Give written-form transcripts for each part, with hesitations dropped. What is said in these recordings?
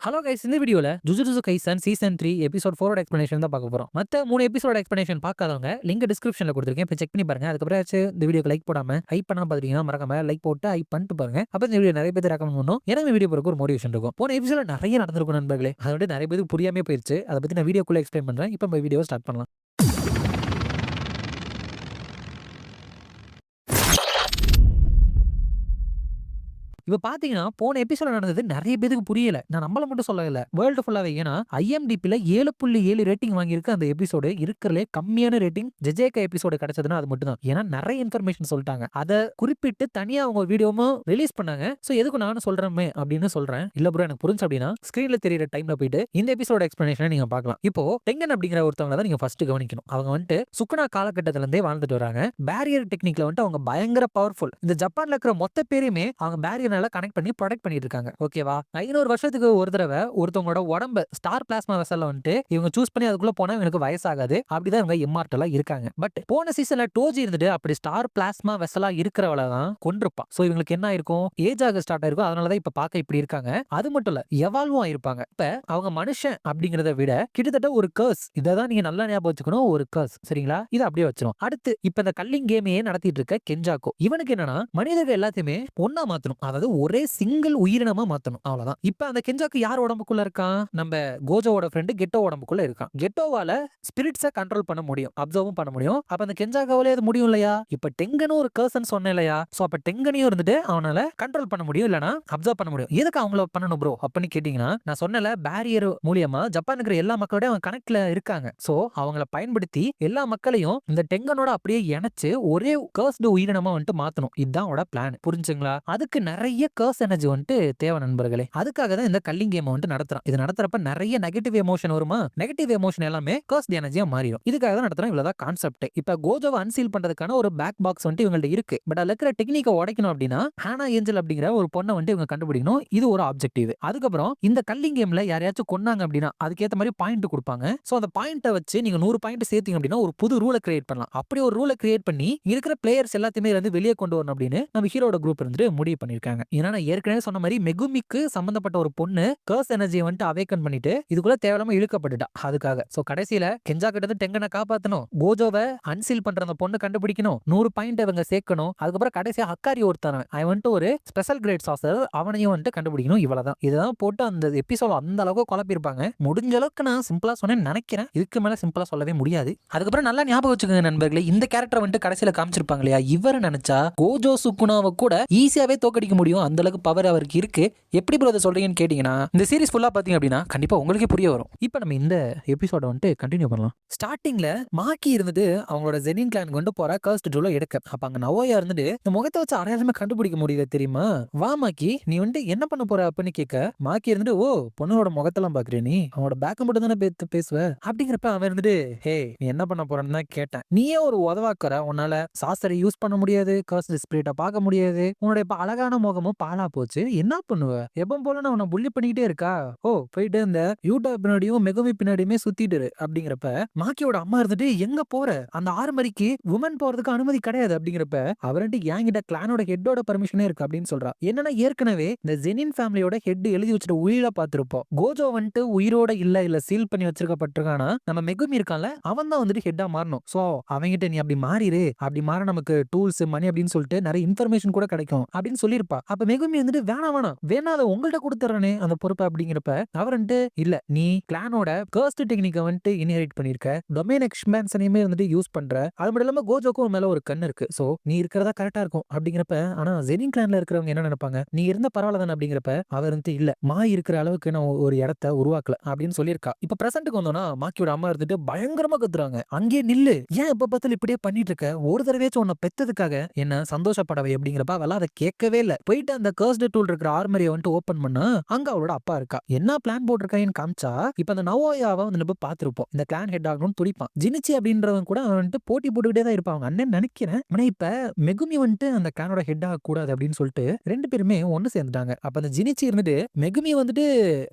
Hello guys, இந்த வீடியோல jujutsu kaizen season 3 episode 4 ஓட எக்ஸ்பிளனேஷன் தான் பார்க்க போறோம். மத்த 3 எபிசோட எக்ஸ்பிளனேஷன் பார்க்காதவங்க லிங்க் டிஸ்கிரிப்ஷன்ல கொடுத்திருக்கேன். போய் செக் பண்ணி பாருங்க. அதுக்கப்புறம் இந்த வீடியோக்கு லைக் போடாம ஹைப் பண்ணாம பாத்தீங்கன்னா மறக்காம லைக் போட்டு ஹைப் பண்ணிட்டு பாருங்க. அப்ப இந்த வீடியோ நிறைய பேர் ரெக்கமெண்ட் பண்ணும். எனக்கு வீடியோ போறதுக்கு ஒரு மோட்டிவேஷன் இருக்கும். போன எபிசோட்ல நிறைய நடந்திருக்கும் நண்பர்களே. அதோட நிறைய பேருக்கு புரியாமே போயிருச்சு. அதை பத்தி நான் வீடியோக்குள்ள எக்ஸ்பிளைன் பண்றேன். இப்போ நம்ம வீடியோ ஸ்டார்ட் பண்ணலாம். இப்ப பாத்தீங்கன்னா போன எபிசோட நடந்தது நிறைய பேருக்கு புரியல. நான் நம்மள மட்டும் சொல்லல, வேர்ல்டு ஃபுல்லாவே. ஏன்னா IMDbல 7.7 ரேட்டிங் வாங்கியிருக்கு அந்த எபிசோடு. இருக்கிறதுலே கம்மியான ரேட்டிங் ஜெஜேகா எபிசோடு கிடைச்சதுன்னா அது மட்டும் தான். ஏன்னா நிறைய இன்ஃபர்மேஷன் சொல்லிட்டாங்க. அதை குறிப்பிட்டு தனியா அவங்க வீடியோவும் ரிலீஸ் பண்ணாங்க. சோ எதுக்கு நானும் சொல்றேன் அப்படின்னு சொல்றேன். இல்ல ப்ரோ, எனக்கு புரிஞ்சு அப்படின்னா ஸ்கிரீன்ல தெரியுற டைம்ல போயிட்டு இந்த எபிசோட எக்ஸ்பிளனேஷனை நீங்க பார்க்கலாம். இப்போ டெங்கன் அப்படிங்கிற ஒருத்தவங்க தான் நீங்க ஃபர்ஸ்ட் கவனிக்கணும். அவங்க வந்துட்டு சுக்குனா காலகட்டத்தில இருந்தே வாழ்ந்துட்டு வராங்க. பேரியர் டெக்னிக்ல வந்துட்டு அவங்க பயங்கர பவர்ஃபுல். இந்த ஜப்பான்ல இருக்கிற மொத்த பேரையுமே அவங்க பேரியர் கனெக்ட் பண்ணி ப்ரொடெக்ட் பண்ணிட்டு இருக்காங்க. ஓகேவா? 500 வருஷத்துக்கு ஒரு தடவை ஒருத்தவங்களோட உடம்ப ஸ்டார் பிளாஸ்மா வெசல்ல வந்துட்டு இவங்க சூஸ் பண்ணி அதுக்குள்ள போனா இவனுக்கு வயசாகாது. அப்படிதான் இவங்க இம்மார்டலா இருக்காங்க. பட் போன சீசன்ல டோஜி இருந்துட்டு அப்படி ஸ்டார் பிளாஸ்மா வெசலா இருக்கிறவள தான் கொன்றுப்பா. சோ இவங்களுக்கு என்ன ஆயிருக்கும்? ஏஜ் ஆக ஸ்டார்ட் ஆயிருக்கும். அதனாலதான் இப்ப பார்க்க இப்படி இருக்காங்க. அது மட்டும் இல்ல, எவால்வும் ஆயிருப்பாங்க. இப்ப அவங்க மனுஷன் அப்படிங்கறத விட கிட்டத்தட்ட ஒரு கர்ஸ். இததான் நீங்க நல்லா ஞாபகம் வச்சுக்கணும். ஒரு கர்ஸ். சரிங்களா? இதை அப்படியே வச்சிரும். அடுத்து இப்ப இந்த கல்லிங் கேமையே நடத்திட்டு இருக்க கெஞ்சாக்கோ, இவனுக்கு என்னன்னா மனிதர்கள் எல்லாத்தையுமே ஒன்னா மாத்தணும். அதாவது ஒரே சிங்கிள் உயிரினமா மாத்தணும். அவ்வளவுதான். இப்ப அந்த கெஞ்சாக்கு யார் உடம்புக்குள்ள இருக்கான்? நம்ம கோஜோவோட ஃப்ரெண்டு கெட்டோ உடம்புக்குள்ள இருக்கான். கெட்டோவால ஸ்பிரிட்ஸை கண்ட்ரோல் பண்ண முடியும், அப்சர்வும் பண்ண முடியும். அப்ப அந்த கெஞ்சாக்காவிலே அது முடியும் இல்லையா? இப்ப டெங்கனும் ஒரு கர்சன் சொன்னேன் இல்லையா? சோ அப்ப டெங்கனையும் இருந்துட்டு அவனால கண்ட்ரோல் பண்ண முடியும், இல்லனா அப்சர்வ் பண்ண முடியும். எதுக்கு அவங்கள பண்ணணும் ப்ரோ அப்படின்னு கேட்டீங்கன்னா, நான் சொன்னல பேரியர் மூலியமா ஜப்பான் இருக்கிற எல்லா மக்களோட அவன் கனெக்ட்ல இருக்காங்க. சோ அவங்கள பயன்படுத்தி எல்லா மக்களையும் இந்த டெங்கனோட அப்படியே இணைச்சு ஒரே கர்ஸ்டு உயிரினமா வந்துட்டு மாத்தணும். இதுதான் அவனோட பிளான். புரிஞ்சுங்களா? அதுக்கு நிறைய கர்ஸ் எனர்ஜி வந்துட்டு தேவை நண்பர்களே. அதுக்காக தான் இந்த கல்லிங் கேம் வந்துட்டு நடத்துறான். இது நடத்துறப்ப நிறைய நெகட்டிவ் எமோஷன் வருமா? நெகட்டிவ் எமோஷன் எல்லாமே கர்ஸ்ட் எனர்ஜியா மாறிடும். இதுக்காக தான் நடத்துறோம். இவ்வளவுதான் கான்செப்ட். இப்ப கோஜோவை அன்சீல் பண்றதுக்கான ஒரு பேக் பாக்ஸ் வந்துட்டு இவங்கள்ட்ட இருக்கு. பட் அதுல இருக்கிற டெக்னிக்கை உடைக்கணும் அப்படின்னா ஹானா ஏஞ்சல் அப்படிங்கிற ஒரு பொண்ணை வந்துட்டு இவங்க கண்டுபிடிக்கணும். இது ஒரு ஆப்ஜெக்டிவ். அதுக்கப்புறம் இந்த கல்லிங் கேம்ல யாரையாச்சும் கொன்னாங்க அப்படின்னா அதுக்கேற்ற மாதிரி பாயிண்ட் கொடுப்பாங்க. சோ அந்த பாயிண்ட்டை வச்சு நீங்க 100 பாயிண்ட் சேர்த்தீங்க அப்படின்னா ஒரு புது ரூலை கிரியேட் பண்ணலாம். அப்படி ஒரு ரூலை கிரியேட் பண்ணி இருக்கிற பிளேயர்ஸ் எல்லாத்தையுமே வந்து வெளியே கொண்டு வரணும் அப்படின்னு நம்ம ஹீரோட குரூப் இருந்துட்டு முடிவு பண்ணிருக்காங்க. ஏன்னா நான் ஏற்கனவே சொன்ன மாதிரி மெகுமிக்கு சம்பந்தப்பட்ட ஒரு பொண்ணு கர்ஸ் எனர்ஜியை வந்துட்டு அவேக்கன் பண்ணிட்டு இதுக்குள்ள தேவையில்லாம இழுக்கப்பட்டுட்டா. அதுக்காக சோ கடைசியில கெஞ்சா கிட்ட இருந்து டெங்கனை காப்பாத்தணும், கோஜோவை அன்சீல் பண்ற அந்த பொண்ணு கண்டுபிடிக்கணும், 100 பாயிண்ட் இவங்க சேர்க்கணும். அதுக்கப்புறம் கடைசியா ஹக்காரி ஒருத்தன் அவன் வந்துட்டு ஒரு ஸ்பெஷல் கிரேட் சாசர், அவனையும் வந்துட்டு கண்டுபிடிக்கணும். இவ்வளவுதான். இதுதான் போட்டு அந்த எபிசோட் அந்த அளவுக்கு குழப்பிருப்பாங்க. முடிஞ்ச அளவுக்கு நான் சிம்பிளா சொன்னேன்னு நினைக்கிறேன். இதுக்கு மேல சிம்பிளா சொல்லவே முடியாது. அதுக்கப்புறம் நல்லா ஞாபகம் வச்சுக்கோங்க நண்பர்களே, இந்த கேரக்டர் வந்துட்டு கடைசியில காமிச்சிருப்பாங்க இல்லையா? இவர் நினைச்சா கோஜோ சுக்குனாவை கூட ஈஸியாவே தோக்கடிக்க முடியும். அந்த அளவுக்கு பவர் அவருக்கு இருக்கு. எப்படி ப்ரோ அதை சொல்றீங்கன்னு கேட்டீங்கன்னா, இந்த சீரிஸ் ஃபுல்லா பாத்தீங்க அப்படின்னா கண்டிப்பா உங்களுக்கே புரிய வரும். இப்போ நம்ம இந்த எபிசோட வந்துட்டு கண்டினியூ பண்ணலாம். ஸ்டார்டிங்ல மாக்கி இருந்துட்டு அவங்களோட ஜெனின் கிளான் கொண்டு போற கர்ஸ்ட் டூல எடுக்க. அப்ப அங்க நவோயா இருந்துட்டு இந்த முகத்தை வச்சு அடையாளமே கண்டுபிடிக்க முடியல தெரியுமா? வா மாக்கி, நீ வந்துட்டு என்ன பண்ண போற அப்படின்னு கேட்க, மாக்கி இருந்துட்டு ஓ பொண்ணோட முகத்தெல்லாம் பாக்குறேன், நீ அவனோட பேக்க மட்டும் தானே பேசுவ அப்படிங்கிறப்ப அவன் இருந்துட்டு ஹே நீ என்ன பண்ண போறன்னு தான் கேட்டேன். நீயே ஒரு உதவாக்கற, உன்னால சாஸ்திரை யூஸ் பண்ண முடியாது, கர்ஸ்ட் ஸ்பிரிட்டை பார்க்க முடியாது, உன்னோட இப்ப அழகான முகமும் பாலா போச்சு, என்ன பண்ணுவ? எப்பவும் போல நான் உன்னை புள்ளி பண்ணிக்கிட்டே இருக்கா? ஓ போயிட்டு இந்த யூட்டா பின்னாடியும் மெகுமி பின்னாடியுமே சுத்திட்டு அப்படிங்கிறப்ப மாக்கியோட அம்மா இருந்துட்டு எங்க போற? அந்த ஆர்மரிக்கு உமன் போறதுக்கு அனுமதி கிடையாது அப்படிங்கிறப்ப அவர்கிட்ட என்கிட்ட கிளானோட ஹெட்டோட பர்மிஷனே இருக்கு அப்படின்னு சொல்றா. என்னன்னா ஏற்கனவே இந்த ஜெனின் ஃபேமிலியோட ஹெட் எழுதி வச்சுட்டு உயிரை பார்த்திருப்போம். கோஜோ வந்துட்டு உயிரோட இல்ல சீல் பண்ணி வச்சிருக்கப்பட்டிருக்கானா நம்ம மெகுமி இருக்கான்ல, அவன் தான் வந்துட்டு ஹெட்டா மாறணும். சோ அவங்கிட்ட நீ அப்படி மாறிடு, அப்படி மாற நமக்கு டூல்ஸ் மணி அப்படின்னு சொல்லிட்டு நிறைய இன்ஃபர்மேஷன் கூட கிடைக்கும் அப்படின்னு சொல்லியிருப்பா. அப்ப மெகுமி வந்துட்டு வேணா அதை உங்கள்ட்ட கொடுத்துறனே அந்த பொறுப்பை அப்படிங்கிறப்ப அவர் வந்துட்டு இல்ல, நீ கிளானோட கர்ஸ்ட் டெக்னிக்கை வந்துட்டு இன்ஹெரிட் பண்ணிருக்க, டொமைன் எக்ஸ்பான்ஷனையுமே வந்துட்டு யூஸ் பண்ற, அது மட்டும் இல்லாம கோஜோக்கும் மேல ஒரு கண் இருக்கு. சோ நீ இருக்கிறதா கரெக்டா இருக்கும் அப்படிங்கிறப்ப, ஆனா ஜெனின் கிளான்ல இருக்கிறவங்க என்ன நினைப்பாங்க, நீ இருந்த பரவாயில்ல தானே அப்படிங்கிறப்ப அவர் வந்துட்டு இல்ல, மா இருக்கிற அளவுக்கு நான் ஒரு இடத்தை உருவாக்கல அப்படின்னு சொல்லியிருக்கா. இப்ப பிரசன்ட்டுக்கு வந்தோம்னா மாக்கியோட அம்மா இருந்துட்டு பயங்கரமா கத்துறாங்க, அங்கே நில்லு, ஏன் எப்ப பார்த்தாலும் இப்படியே பண்ணிட்டு இருக்க, ஒரு தடவையாச்சும் உன்னை பெத்ததுக்காக என்ன சந்தோஷப்படவை அப்படிங்கிறப்ப அவெல்லாம் அதை கேட்கவே இல்லை. போயிட்டு அந்த கர்ஸ்ட் டூல் இருக்கிற ஆர்மரியை வந்துட்டு ஓபன் பண்ணா அங்க அவளோட அப்பா இருக்கா. என்ன பிளான் போட்டிருக்கான்னு காமிச்சா இப்ப அந்த நவோயாவை வந்து நம்ம பார்த்திருப்போம். இந்த கிளான் ஹெட் ஆகணும்னு துடிப்பான். ஜினிச்சி அப்படின்றவன் கூட வந்துட்டு போட்டி போட்டுக்கிட்டே தான் இருப்பாங்க அண்ணன் நினைக்கிறேன். ஆனா இப்ப மெகுமி வந்துட்டு அந்த கிளானோட ஹெட் ஆக கூடாது அப்படின்னு சொல்லிட்டு ரெண்டு பேருமே ஒன்னு சேர்ந்துட்டாங்க. அப்ப அந்த ஜினிச்சி இருந்துட்டு மெகுமி வந்துட்டு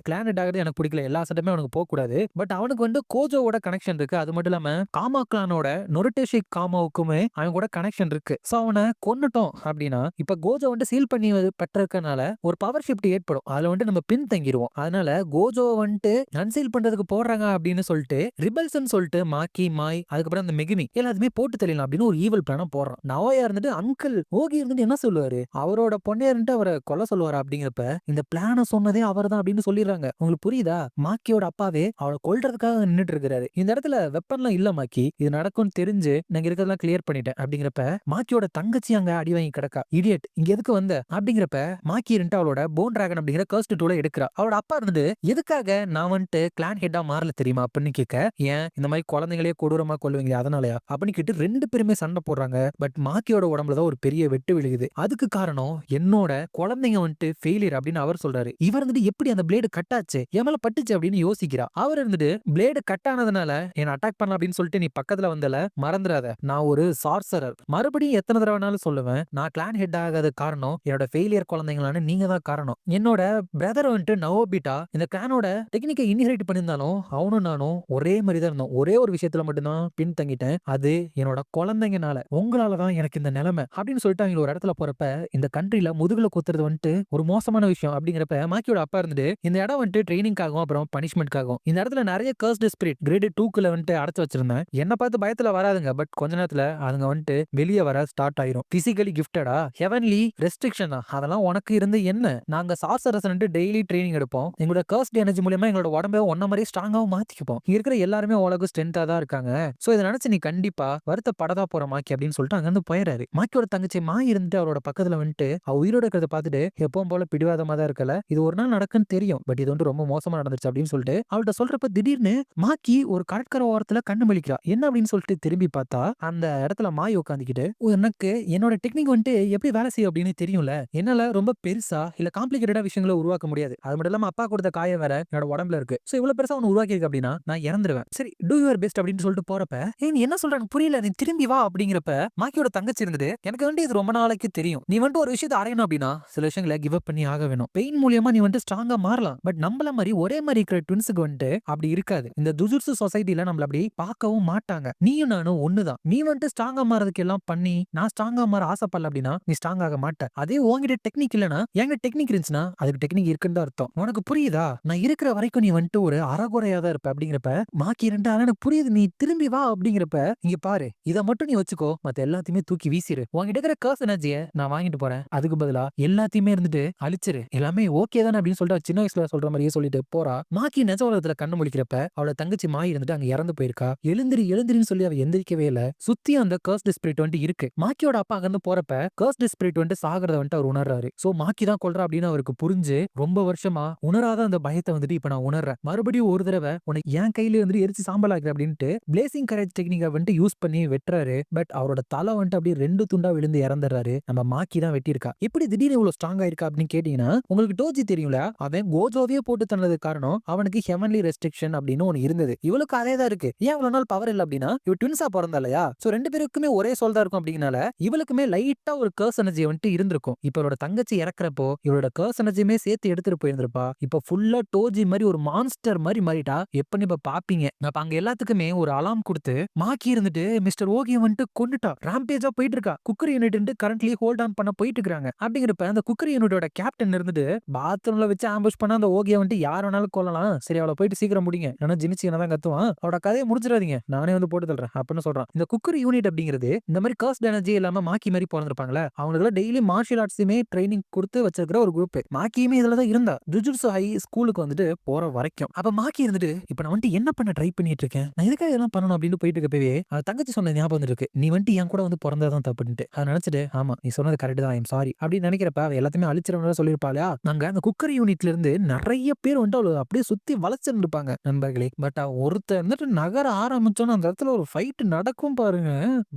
கிளான் ஹெட் ஆகிறது எனக்கு பிடிக்கல, எல்லா சட்டமே அவனுக்கு போக கூடாது, பட் அவனுக்கு வந்து கோஜோவோட கனெக்ஷன் இருக்கு, அது மட்டும் இல்லாம காமா கிளானோட நொருட்டேஷி காமாவுக்குமே அவன் கூட கனெக்ஷன் இருக்கு. சோ அவனை கொன்னுட்டோம் அப்படின்னா இப்ப கோஜோ வந்து சீல் பண்ணி பெற்றிருக்கனால ஒரு பவர் ஷிஃப்ட் ஏற்படும். அதுல வந்துட்டு நம்ம பின் தங்கிருவோம். அதனால கோஜோ வந்துட்டு அன்சீல் பண்றதுக்கு போடுறாங்க அப்படின்னு சொல்லிட்டு ரிபல்ஸ்ன்னு சொல்லிட்டு மாக்கி, மாய், அதுக்கப்புறம் அந்த மெகுமி எல்லாத்தையுமே போட்டு தள்ளிடலாம் அப்படின்னு ஒரு ஈவில் பிளான போடுறான். நவோயா இருந்துட்டு அங்கிள் ஓகி இருந்துட்டு என்ன சொல்லுவாரு, அவரோட பொண்ணே இருந்துட்டு அவரை கொல்ல சொல்லுவாரு. அப்படிங்கிறப்ப இந்த பிளான சொன்னதே அவர் தான் அப்படின்னு சொல்லிடுறாங்க. உங்களுக்கு புரியுதா? மாக்கியோட அப்பாவே அவளை கொல்றதுக்காக நின்னுட்டு இருக்காரு. இந்த இடத்துல வெப்பன்லாம் இல்ல மாக்கி, இது நடக்கும்னு தெரிஞ்சு நாங்க இருக்கிறதெல்லாம் கிளியர் பண்ணிட்டேன் அப்படிங்கிறப்ப மாக்கியோட தங்கச்சி அங்க அடி வாங்கி கிடக்கா. இடியட் இங்க எதுக்கு வந்த அப்படிங்கிறப்ப மாக்கி இருந்துட்டு அவளோட போன் டிராகன் அப்படிங்கிற கர்ஸ்ட் டூல எடுக்கிறா. அவளோட அப்பா இருந்துட்டு எதுக்காக நான் வந்துட்டு கிளான் ஹெட்டா மாறல தெரியுமா அப்படின்னு கேட்க, ஏன் இந்த மாதிரி குழந்தைங்களே கொடூரமா கொல்லுவீங்களே அதனாலயா அப்படின்னு கேட்டு 2 பேருமே சண்டை போடுறாங்க. பட் மாக்கியோட உடம்புல தான் ஒரு பெரிய வெட்டு விழுகுது. அதுக்கு காரணம் என்னோட குழந்தைங்க வந்துட்டு ஃபெயிலியர் அப்படின்னு அவர் சொல்றாரு. இவர் இருந்துட்டு எப்படி அந்த பிளேடு கட் ஆச்சு என் மேல பட்டுச்சு அப்படின்னு யோசிக்கிறா. அவர் இருந்துட்டு பிளேடு கட் ஆனதுனால என்ன அட்டாக் பண்ணலாம் அப்படின்னு சொல்லிட்டு நீ பக்கத்துல வந்தல, மறந்துடாத நான் ஒரு சார்சரர். மறுபடியும் எத்தனை தடவை வேணாலும் சொல்லுவேன், நான் கிளான் ஹெட் ஆகாத காரணம் என்னோட ஃபெயிலியர் குழந்தைங்களான நீங்க தான் காரணம். என்னோட பிரதர் வந்துட்டு நவோபிட்டா இந்த கிளானோட டெக்னிக்கை இன்ஹெரிட் பண்ணியிருந்தாலும் அவனும் நானும் ஒரே மாதிரி தான் இருந்தோம். ஒரே ஒரு விஷயத்துல மட்டும்தான் பின் தங்கிட்டேன், அது என்னோட குழந்தைங்கனால. உங்களாலதான் எனக்கு இந்த நிலைமை அப்படின்னு சொல்லிட்டு அவங்க ஒரு இடத்துல போறப்ப இந்த கண்ட்ரில முதுகுல குத்துறது வந்துட்டு ஒரு மோசமான விஷயம் அப்படிங்கிறப்ப மாக்கியோட அப்பா இருந்துட்டு இந்த இடம் வந்துட்டு ட்ரைனிங்காகவும் அப்புறம் பனிஷ்மெண்ட்காகவும் இந்த இடத்துல நிறைய கர்ஸ்டு ஸ்பிரிட் கிரேட் 2க்குள்ள வந்துட்டு அடைச்சு வச்சிருந்தேன். என்ன பார்த்து பயத்துல வராதுங்க, பட் கொஞ்ச நேரத்துல அதுங்க வந்துட்டு வெளியே வர ஸ்டார்ட் ஆயிரும். பிசிக்கலி கிஃப்டடா ஹெவன்லி ரெஸ்ட்ரிக்ஷனா அதெல்லாம் உனக்கு இருந்து என்ன? நாங்க சார்சரஸ் டெய்லி ட்ரைனிங் எடுப்போம். எங்களோட கர்ஸ்ட் எனர்ஜி மூலமா எங்களோட உடம்பை ஒன்ன மாதிரி ஸ்ட்ராங்காவும் மாத்திக்குப்போம். இங்க இருக்கிற எல்லாருமே உலக ஸ்ட்ரென்த்தா தான் இருக்காங்க. சோ இதை நினைச்சு நீ கண்டிப்பா வருத்தப்படதா போற மாக்கி அப்படின்னு சொல்லிட்டு அங்க இருந்து போயிடாரு. மாக்கியோட தங்கச்சி மாய் இருந்துட்டு அவரோட பக்கத்துல வந்துட்டு அவ உயிரோட இருக்கிறத பார்த்துட்டு எப்பவும் போல பிடிவாதமா தான் இருக்கல, இது ஒரு நாள் நடக்குன்னு தெரியும், பட் இது வந்து ரொம்ப மோசமா நடந்துச்சு அப்படின்னு சொல்லிட்டு அவள்கிட்ட சொல்றப்ப திடீர்னு மாக்கி ஒரு கடற்கரை ஓரத்துல கண்ணு மலிக்கிறா. என்ன அப்படின்னு சொல்லிட்டு திரும்பி பார்த்தா அந்த இடத்துல மாய் உட்காந்துக்கிட்டு, எனக்கு என்னோட டெக்னிக் வந்துட்டு எப்படி வேலை செய்யும் அப்படின்னு தெரியும்ல, என்னால ரொம்ப பெருசா இல்ல காம்ப்ளிகேட்டடா விஷயங்களை உருவாக்க முடியாது. அது மட்டும் இல்லாம அப்பா கொடுத்த காயம் வேற என்னோட உடம்புல இருக்கு. சோ இவ்வளவு பெருசா ஒன்னு உருவாக்கி இருக்கு அப்படின்னா நான் இறந்துருவேன். சரி டூ யுவர் பெஸ்ட் அப்படின்னு சொல்லிட்டு போறப்ப நீ என்ன சொல்ற எனக்கு புரியல, நீ திரும்பி வா அப்படிங்கிறப்ப மாக்கியோட தங்கச்சி இருந்தது, எனக்கு வந்து இது ரொம்ப நாளைக்கு தெரியும், நீ வந்துட்டு ஒரு விஷயத்தை அடையணும் அப்படின்னா சில விஷயங்களை கிவ் அப் பண்ணி ஆக வேணும். பெயின் மூலியமா நீ வந்து ஸ்ட்ராங்கா மாறலாம், பட் நம்மள மாதிரி ஒரே மாதிரி இருக்கிற ட்வின்ஸுக்கு வந்துட்டு அப்படி இருக்காது. இந்த ஜுஜுட்சு சொசைட்டில நம்மள அப்படி பார்க்கவும் மாட்டாங்க. நீயும் நானும் ஒண்ணுதான். நீ வந்துட்டு ஸ்ட்ராங்கா மாறதுக்கு எல்லாம் பண்ணி நான் ஸ்ட்ராங்கா மாற ஆசைப்படல அப்படின்னா நீ ஸ்ட்ராங் ஆக மாட்ட. அதே உன்கிட்ட டெக்னிக் இல்லனா என்கிட்ட டெக்னிக் இருந்துச்சுன்னா அதுக்கு டெக்னிக் இருக்குன்னு தான் அர்த்தம். உனக்கு புரியுதா? நான் இருக்கிற வரைக்கும் நீ வந்துட்டு ஒரு அறகுறையா தான் இருப்ப அப்படிங்கிறப்ப மாக்கி ரெண்டு எனக்கு புரியுது, நீ திரும்பி வா அப்படிங்கிறப்ப இங்க பாரு இதை மட்டும் நீ வச்சுக்கோ, மத்த எல்லாத்தையுமே தூக்கி வீசிரு. உன்கிட்ட இருக்கிற கர்ஸ் எனர்ஜியை நான் வாங்கிட்டு போறேன், அதுக்கு பதிலா எல்லாத்தையுமே இருந்துட்டு அழிச்சிரு, எல்லாமே ஓகே தானே அப்படின்னு சொல்லிட்டு சின்ன வயசுல சொல்ற மாதிரியே சொல்லிட்டு போறா. மாக்கி நிஜ உலகத்துல கண்ணு முழிக்கிறப்ப அவளோட தங்கச்சி மாய் இருந்துட்டு அங்க இறந்து போயிருக்கா. எழுந்திரி எழுந்திரின்னு சொல்லி அவ எந்திரிக்கவே இல்ல. சுத்தி அந்த கர்ஸ்ட் ஸ்பிரிட் வந்துட்டு இருக்கு. மாக்கியோட அப்பா அங்க இருந்து போறப்ப கர்ஸ்ட் ஸ்பிரிட் வந்துட்டு சாகிறத வந்துட்டு அவர் உணர்றாரு. சோ மாக்கி தான் கொல்றா அப்படின்னு அவருக்கு புரிஞ்சு ரொம்ப வருஷமா உணராத அந்த பயத்தை வந்துட்டு இப்ப நான் உணர்றேன். மறுபடியும் ஒரு தடவை உனக்கு என் கையில வந்துட்டு எரிச்சு சாம்பல் ஆகுது அப்படின்ட்டு பிளேசிங் கரேஜ் டெக்னிக்கை வந்துட்டு யூஸ் பண்ணி வெட்டுறாரு. பட் அவரோட தலை வந்துட்டு அப்படியே 2 துண்டா விழுந்து இறந்துறாரு. நம்ம மாக்கி தான் வெட்டியிருக்கா. எப்படி திடீர்னு இவ்வளவு ஸ்ட்ராங்கா இருக்கா அப்படின்னு கேட்டீங்கன்னா, உங்களுக்கு டோஜி தெரியும்ல, அவன் கோஜோவே போட்டு தந்தது காரணம் அவனுக்கு ஹெவன்லி ரெஸ்ட்ரிக்ஷன் அப்படின்னு ஒன்னு இருந்தது. இவளுக்கு அதே தான் இருக்கு. ஏன் இவ்வளவு நாள் பவர் இல்ல அப்படின்னா இவ ட்வின்ஸா பிறந்தா இல்லையா, சோ 2 பேருக்குமே ஒரே சோல் தான் இருக்கும். அப்படிங்கனால இவளுக்குமே லைட்டா ஒரு கர்ஸ் எனர்ஜி வந்துட்டு இருந்திருக்கும். இப்ப இவளோட தங்கச்சி இறக்குறப்போ இவளோட கர்ஸ் எனர்ஜியுமே சேர்த்து எடுத்துட்டு போயிருந்திருப்பா. இப்ப ஃபுல்லா டோஜி மாதிரி ஒரு மான்ஸ்டர் மாதிரி மாறிட்டா. எப்ப இப்ப பாப்பீங்க. அப்ப அங்க எல்லாத்துக்குமே ஒரு அலாம் கொடுத்து மாக்கி இருந்துட்டு மிஸ்டர் ஓகியை வந்துட்டு கொண்டுட்டா. ராம்பேஜா போயிட்டு இருக்கா. Cooker unit currently hold on பண்ண போயிட்டு இருக்காங்க. அப்படிங்கிறப்ப அந்த குக்கர் யூனிட்டோட கேப்டன் இருந்துட்டு பாத்ரூம்ல வச்சு ஆம்புஷ் பண்ண அந்த ஓகியை வந்துட்டு யார் வேணாலும் கொல்லலாம், சரி அவளை போயிட்டு சீக்கிரம் முடிங்க, ஏன்னா ஜிமிச்சி தான் கத்துவான், அவட கதையை முடிச்சிடாதீங்க, நானே வந்து போட்டு தள்ளுறேன் அப்படின்னு சொல்றான். இந்த குக்கர் யூனிட் அப்படிங்கிறது இந்த மாதிரி கர்ஸ்ட் எனர்ஜி இல்லாம மாக்கி மாதிரி பிறந்திருப்பாங்களா, அவங்களுக்கு டெய்லி மார்ஷியல் ஆர்ட்ஸுமே ட்ரைனிங் கொடுத்து வச்சிருக்கிற ஒரு குரூப். மாக்கியுமே இதுல தான் இருந்தா ஜுஜுட்சு ஹை ஸ்கூலுக்கு வந்துட்டு போற வரைக்கும். அப்ப மாக்கி இருந்துட்டு இப்ப நான் வந்துட்டு என்ன பண்ண ட்ரை பண்ணிட்டு இருக்கேன், நான் எதுக்காக இதெல்லாம் பண்ணணும் அப்படின்னு போயிட்டு இருக்கப்பவே தங்கச்சி சொன்ன ஞாபகம் இருக்கு, நீ வந்துட்டு என் கூட வந்து பிறந்ததான் தப்புன்ட்டு. அதை நினைச்சிட்டு ஆமா நீ சொன்னது கரெக்ட் தான், ஐம் சாரி அப்படின்னு நினைக்கிறப்ப எல்லாத்தையுமே அழிச்சிட சொல்லிருப்பாளா. நாங்க அந்த குக்கர் யூனிட்ல இருந்து நிறைய பேர் வந்துட்டு அவளை அப்படியே சுத்தி வளைச்சிருப்பாங்க நண்பர்களே. பட் ஒருத்தர் வந்துட்டு நகர ஆரம்பிச்சோன்னு அந்த இடத்துல ஒரு ஃபைட் நடக்கும் பாருங்க,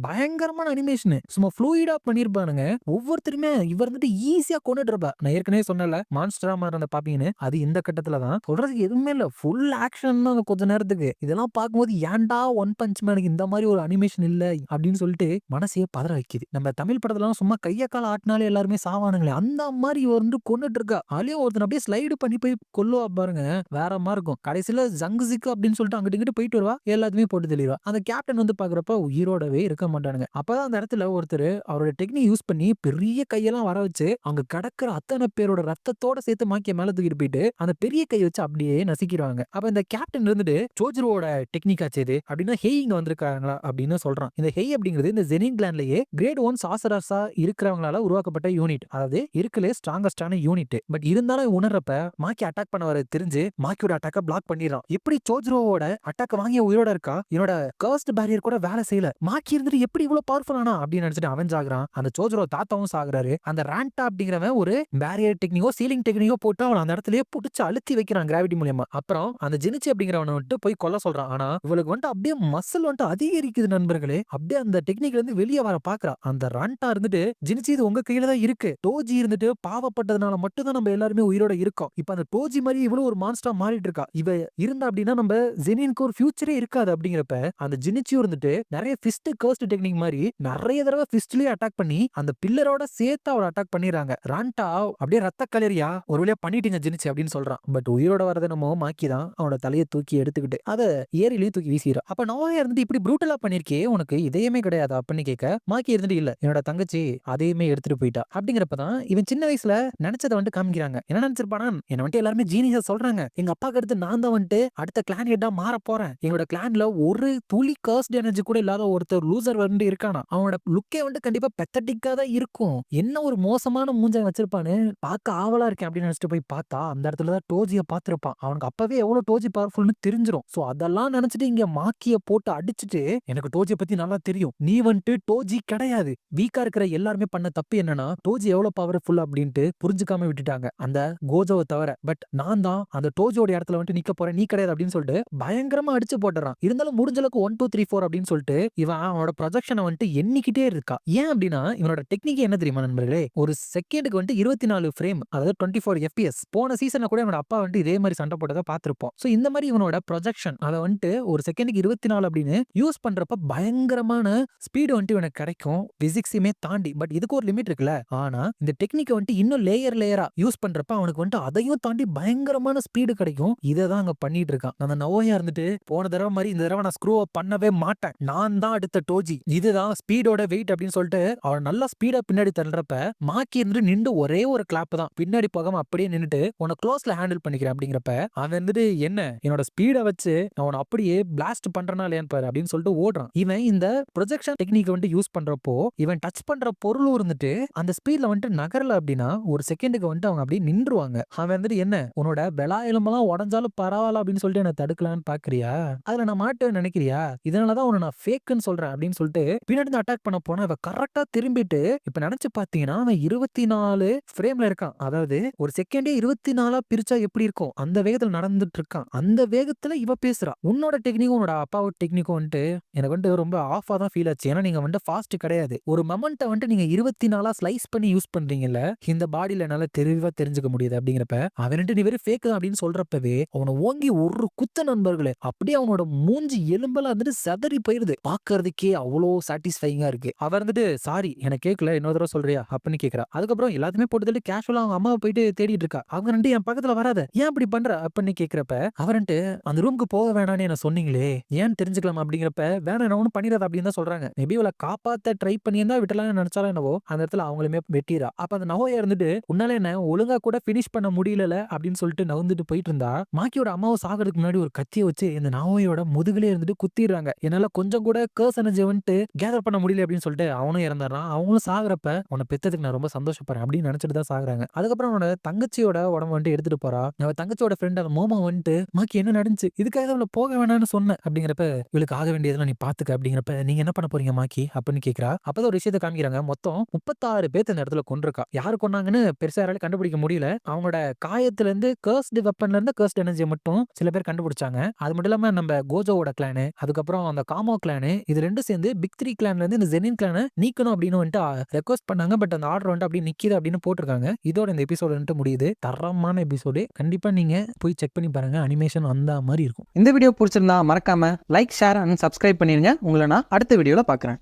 பயங்கரமான அனிமேஷன், சும்மா ஃப்ளூயிடா பண்ணிருப்பானுங்க. ஒவ்வொருத்தருமே இவர் வந்துட்டு ஈஸியா கொண்டுட்டு இருப்பா. நான் ஏற்கனவே சொன்னல மான்ஸ்டரா மாதிரி பாப்பீங்கன்னு, அது இந்த கட்டத்துல தான் சொல்றதுக்கு எதுவுமே இல்ல, ஃபுல் ஆக்ஷன் தான் கொஞ்ச நேரத்துக்கு. இதெல்லாம் பார்க்கும்போது ஏன்டா ஒன் பஞ்ச் மேனுக்கு இந்த மாதிரி ஒரு அனிமேஷன் இல்ல அப்படின்னு சொல்லிட்டு மனசையே பதற வைக்குது. நம்ம தமிழ் படத்துல சும்மா கைய கால ஆட்டினாலே எல்லாருமே சாவானுங்களே, அந்த மாதிரி வந்து கொண்டுட்டு இருக்கா. அதுலயும் ஒருத்தன் அப்படியே ஸ்லைடு பண்ணி போய் கொல்லுவா பாருங்க, வேற மாதிரி இருக்கும். கடைசியில ஜங்குசிக்கு அப்படின்னு சொல்லிட்டு அங்கிட்டு இங்கிட்டு போயிட்டு வருவா, எல்லாத்தையுமே போட்டு தெளிவா. அந்த கேப்டன் வந்து பாக்குறப்ப உயிரோடவே இருக்க மாட்டானுங்க. அப்பதான் அந்த இடத்துல ஒருத்தர் அவரோட டெக்னிக் யூஸ் பண்ணி பெரிய கையெல்லாம் வர வச்சு அவங்க கடக்கிற அத்தனை பேரோட ரத்தத்தோட சேர்த்து மாக்கிய மேல தூக்கிட்டு போயிட்டு அந்த பெரிய கை வச்சு அப்படியே நசிக்கிறாங்க. அப்ப இந்த கேப்டன் இருந்துட்டு ஜோஜ்ரோவோட டெக்னிக் ஆச்சு இது அப்படின்னா ஹேயிங்க வந்திருக்காங்களா அப்படின்னு சொல்றான். இந்த ஹேய் அப்படிங்கிறது இந்த ஜெனின் கிளான்லயே கிரேட் 1 சாசரஸா இருக்கிறவங்களால உருவாக்கப்பட்ட யூனிட், அதாவது இருக்கலே ஸ்ட்ராங்கஸ்டான யூனிட். பட் இருந்தாலும் உணர்றப்ப மாக்கி அட்டாக் பண்ண வர தெரிஞ்சு மாக்கியோட அட்டாக்க பிளாக் பண்ணிடுறான். எப்படி ஜோஜ்ரோவோட அட்டாக் வாங்கிய உயிரோட இருக்கா, என்னோட கர்ஸ்ட் பேரியர் கூட வேலை செய்யல, மாக்கி இருந்துட்டு எப்படி இவ்வளவு பவர்ஃபுல் ஆனா அப்படின்னு நினைச்சிட்டு அவன் சாகுறான். அந்த ஜோஜ்ரோ தாத்தாவும் சாகுறாரு. அந்த ராண்டா அப்படிங்கிறவன் ஒரு பேரியர் டெக்னிக்கோ சீலிங் டெக்னிக்கோ போட்டு அவன் அந்த இடத்துலயே புடிச்சு அழுத்தி வைக்கிறான் கிராவிட்டி மூலமா. அப்புறம் அந்த ஜினிச்சி அப்படிங்கிறவனை வந்துட்டு போய் கொல்ல சொல்றான். ஆனா இவளுக்கு வந்துட்டு அப்படியே மசில் வந்துட்டு அதிகரிக்குது நண்பர்களே. அப்படியே அந்த டெக்னிக்ல இருந்து வெளியே வர பாக்குறா. அந்த ராண்டா இருந்துட்டு ஜினிச்சி இது உங்க கையில தான் இருக்கு, டோஜி இருந்துட்டு பாவப்பட்டதுனால மட்டும் தான் நம்ம எல்லாருமே உயிரோட இருக்கோம். இப்ப அந்த டோஜி மாதிரி இவ்வளவு ஒரு மான்ஸ்டரா மாறிட்டு இருக்கா, இவ இருந்தா அப்படின்னா நம்ம ஜெனினுக்கு ஒரு ஃபியூச்சரே இருக்காது. அப்படிங்கிறப்ப அந்த ஜினிச்சியும் இருந்துட்டு நிறைய ஃபிஸ்ட் கர்ஸ்ட் டெக்னிக் மாதிரி நிறைய தடவை ஃபிஸ்ட்லயே அட்டாக் பண்ணி அந்த பில்லரோட சேர்த்து அவரை அட்டாக் பண்ணிடுறாங்க. ராண்டா அப்படியே ரத்த கலரியா ஒரு வழியா பண்ணிட்டீங்க ஜினிச்சி அப்படின்னு சொல்றான். பட் உயிரோட வரதை நம்ம மாக்கி தான் அவனோட தலையை தூக்கி எடுத்துக்கிட்டு அதை ஏரியிலையும் தூக்கி வீசிடுறான். அப்ப நோயா இருந்துட்டு இப்படி ப்ரூட்டலா பண்ணிருக்கே, உனக்கு இதயமே கிடையாது அப்படின்னு கேட்க மாக்கி இருந்துட்டு இல்ல என்னோட தங்கச்சி அதையுமே எடுத்துட்டு போயிட்டா. அப்படிங்கிறப்பதான் இவன் சின்ன வயசுல நினைச்சதை வந்துட்டு காமிக்கிறாங்க. என்ன நினைச்சிருப்பானா, என்ன வந்துட்டு எல்லாருமே ஜீனியஸா சொல்றாங்க, எங்க அப்பாக்கு அடுத்து நான் தான் வந்துட்டு அடுத்த கிளான் ஹெட்டா மாற போறேன், எங்களோட கிளான்ல ஒரு துளி கர்ஸ்ட் எனர்ஜி கூட இல்லாத ஒருத்தர் லூசர் வந்து இருக்கானா, அவனோட லுக்கே வந்துட்டு கண்டிப்பா பெத்தட்டிக்கா தான் இருக்கும், என்ன ஒரு மோசமான மூஞ்சை வச்சிருப்பான்னு பார்க்க ஆவலா இருக்கேன் அப்படின்னு நினைச்சிட்டு போய் பார்த்தா அந்த இடத்துலதான் டோஜியை பார்த்திருப்பான். அவனுக்கு அப்பவே எவ்வளவு டோஜி பவர்ஃபுல்னு தெரிஞ்சிடும். சோ அதெல்லாம் நினைச்சிட்டு இங்க மாக்கிய போட்டு அடிச்சுட்டு எனக்கு டோஜியை பத்தி நல்லா தெரியும், நீ வந்துட்டு டோஜி கிடையாது, வீக்கா இருக்கிற எல்லாருமே பண்ண தப்பு என்னன்னா டோஜி எவ்வளவு பவர்ஃபுல் அப்படின்ட்டு புரிஞ்சுக்காம விட்டுட்டாங்க அந்த கோஜோவை தவிர. பட் நான் தான் அந்த டோஜோட இடத்துல வந்துட்டு நிக்க போறேன், நீ கிடையாது அப்படின்னு சொல்லிட்டு பயங்கரமா அடிச்சு போட்டுறான். இருந்தாலும் முடிஞ்ச அளவுக்கு 1 2 3 4 அப்படின்னு சொல்லிட்டு இவன் அவனோட ப்ரொஜெக்ஷனை வந்துட்டு எண்ணிக்கிட்டே இருக்கா. ஏன் அப்படின்னா இவனோட டெக்னிக் என்ன தெரியுமா நண்பர்களே, ஒரு செகண்டுக்கு வந்துட்டு 24 ஃப்ரேம், அதாவது 24 FPS. போன சீசன்ல கூட என்னோட அப்பா வந்துட்டு இதே மாதிரி சண்டை போட்டதை பார்த்திருப்போம். சோ இந்த மாதிரி இவனோட ப்ரொஜெக்ஷன் அதை வந்துட்டு ஒரு செகண்டுக்கு 24 அப்படின்னு யூஸ் பண்றப்ப பயங்கரமான ஸ்பீடு வந்துட்டு இவனுக்கு கிடைக்கும், பிசிக்ஸுமே தாண்டி. பட் இதுக்கு ஒரு லிமிட் இருக்குல்ல. ஆனா இந்த டெக்னிக்கை வந்துட்டு இன்னும் லேயரா யூஸ் பண்றப்ப அவனுக்கு வந்துட்டு அதையும் தாண்டி பயங்கரமான ஸ்பீடு கிடைக்கும். இதை தான் அங்க பண்ணிட்டு இருக்கான். அந்த நவோயா இருந்துட்டு போன தடவை மாதிரி இந்த தடவை நான் ஸ்க்ரூ அப் பண்ணவே மாட்டேன், நான் தான் அடுத்த டோஜி, இதுதான் ஸ்பீடோட வெயிட் அப்படின்னு சொல்லிட்டு அவன் நல்லா ஸ்பீடா பின்னாடி தள்ளுறப்ப மாக்கி இருந்து நின்று ஒரே ஒரு கிளாப் தான், பின்னாடி போகாம அப்படியே நின்னுட்டு உன்னை க்ளோஸ்ல ஹேண்டில் பண்ணிக்கிறேன் அப்படிங்கிறப்ப அவன் வந்துட்டு என்ன என்னோட ஸ்பீடை வச்சு அவனை அப்படியே பிளாஸ்ட் பண்றனா இல்லையான்னு பாரு அப்படின்னு சொல்லிட்டு ஓடுறான். இவன் இந்த ப்ரொஜெக்ஷன் டெக்னிக் வந்துட்டு யூஸ் பண்றப்போ இவன் டச் பண்ற பொருளும் இருந்துட்டு அந்த ஸ்பீட்ல வந்துட்டு நகரல அப்படின்னா ஒரு செகண்டுக்கு வந்துட்டு அவங்க அப்படியே நின்றுவாங்க. அவன் வந்துட்டு என்ன உன்னோட பெலா எலும்பெல்லாம் உடஞ்சாலும் பரவாயில்ல அப்படின்னு சொல்லிட்டு என்ன தடுக்கலான்னு பாக்குறியா, அதுல நான் மாட்டேன்னு நினைக்கிறியா, இதனாலதான் உன்னை நான் ஃபேக்குன்னு சொல்றேன் அப்படின்னு சொல்லிட்டு பின்னாடி அட்டாக் பண்ண போனா இவ கரெக்டா திரும்பிட்டு இப்ப நினைச்சு பாத்தீங்கன்னா அவன் 24 ஃப்ரேம்ல இருக்கான். அதாவது ஒரு செகண்டே 24 பிரிச்சா எப்படி இருக்கும் அந்த வேகத்துல நடந்துட்டு இருக்கான். அந்த வேகத்துல இவ பேசுறா, உன்னோட டெக்னிக்கும் உன்னோட அப்பாவோட டெக்னிக்கும் வந்துட்டு எனக்கு வந்துட்டு ரொம்ப ஆஃபா தான் ஃபீல் ஆச்சு. ஏன்னா நீங்க வந்துட்டு ஃபாஸ்ட் கிடையாது, ஒரு மொமெண்ட்டை வந்துட்டு நீங்க 24 ஸ்லைஸ் பண்ணி யூஸ் பண்றீங்கல்ல, இந்த பாடியில என்னால தெளிவா தெரிஞ்சுக்க முடியுது. அப்படிங்கிறப்ப அவன்ட்டு நீ வெறும் ஃபேக் அப்படின்னு சொல்றப்பவே அவனை ஓங்கி ஒரு குத்த நண்பர்களே, அப்படியே அவனோட மூஞ்சி எலும்பெல்லாம் வந்துட்டு செதறி போயிருது. பாக்குறதுக்கே அவ்வளோ சாட்டிஸ்ஃபைங்கா இருக்கு. அவர் வந்துட்டு சாரி எனக்கு கேட்கல இன்னொரு தடவை சொல்றியா அப்படின்னு கேட்கறா. அதுக்கப்புறம் எல்லாத்தையுமே போட்டு தள்ளி கேஷுவலா அவங்க அம்மாவை போயிட்டு தேடிட்டு இருக்கா. அவங்க ரெண்டு என் பக்கத்துல வராத ஏன் அப்படி பண்ற அப்படின்னு கேட்கிறப்ப அவர்ட்டு அந்த ரூமுக்கு போக வேணான்னு என்ன சொன்னீங்களே ஏன் தெரிஞ்சுக்கலாம் அப்படிங்கிறப்ப வேணா என்ன ஒன்னும் பண்ணிடாத அப்படின்னு தான் சொல்றாங்க. மேபி அவளை காப்பாத்த ட்ரை பண்ணியிருந்தா விட்டலாம்னு நினைச்சாலும் என்னவோ அந்த இடத்துல அவங்களுமே வெட்டிரா. அப்ப அந்த நவோயா இருந்துட்டு உன்னால என்ன ஒழுங்கா கூட பினிஷ் பண்ண முடியல அப்படின்னு சொல்லிட்டு நவுந்துட்டு போயிட்டு இருந்தா மாக்கியோட அம்மாவை சாகிறதுக்கு முன்னாடி ஒரு கத்தியை வச்சு இந்த நவோயோட முதுகுலே இருந்துட்டு குத்திடுறாங்க. என்னால கொஞ்சம் கூட கர்ஸ் எனர்ஜி வந்துட்டு கேதர் பண்ண முடியல அப்படின்னு சொல்லிட்டு அவனும் இறந்துறான். அவங்களும் சாகுறப்ப உன்னை பெத்ததுக்கு நான் ரொம்ப சந்தோஷப்படுறேன் அப்படின்னு நினைச்சிட்டு தான் சாகுறாங்க. அதுக்கப்புறம் அவனோட தங்கச்சியோட உடம்பு வந்துட்டு எடுத்துட்டு போறா. அவன் தங்கச்சியோட ஃப்ரெண்ட் அந்த மோமா வந்துட்டு மாக்கி என்ன நடந்துச்சு இதுக்காக அவளை போக வேணாம்னு சொன்னேன் அப்படிங்கிறப்ப இவளுக்கு ஆக வேண்டியதெல்லாம் நீ பாத்துக்க அப்படிங்கிறப்ப நீங்க என்ன பண்ண போறீங்க மாக்கி அப்படின்னு கேட்கிறா. அப்பதான் ஒரு விஷயத்தை காமிக்கிறாங்க. மொத்தம் 36 பேர் இந்த இடத்துல கொண்டிருக்கா. யாரு கொண்டாங்கன்னு பெருசா யாராலும் கண்டுபிடிக்க முடியல. அவங்களோட காயத்துல இருந்து கர்ஸ்ட் வெப்பன்ல இருந்து கர்ஸ்ட் எனர்ஜி மட்டும் சில பேர் கண்டுபிடிச்சாங்க. அது மட்டும் இல்லாம நம்ம கோஜோவோட கிளானு, அதுக்கப்புறம் அந்த காமோ கிளானு, இது ரெண்டும் சேர்ந்து பிக் 3 கிளான்ல இருந்து இந்த ஜெனின் கிளானை நீக்கணும் அப்படின்னு வந்துட்டு ரெக்வஸ்ட் பண்ணாங்க. பட் அந்த ஆர்டர் வந்துட்டு அப்படி நிக்கிது அப்படின்னு போட்டிருக்காங்க. இதோட இந்த எபிசோடு வந்துட்டு முடியுது. தரமான எபிசோடு, கண்டிப்பா நீங்க போய் செக் பண்ணி பாருங்க. அனிமேஷன் அந்த மாதிரி இருக்கும். இந்த வீடியோ பிடிச்சிருந்தா மறக்காம லைக், ஷேர் அண்ட் சப்ஸ்கிரைப் பண்ணிருங்க. உங்களை நான் அடுத்த வீடியோல பாக்குறேன்.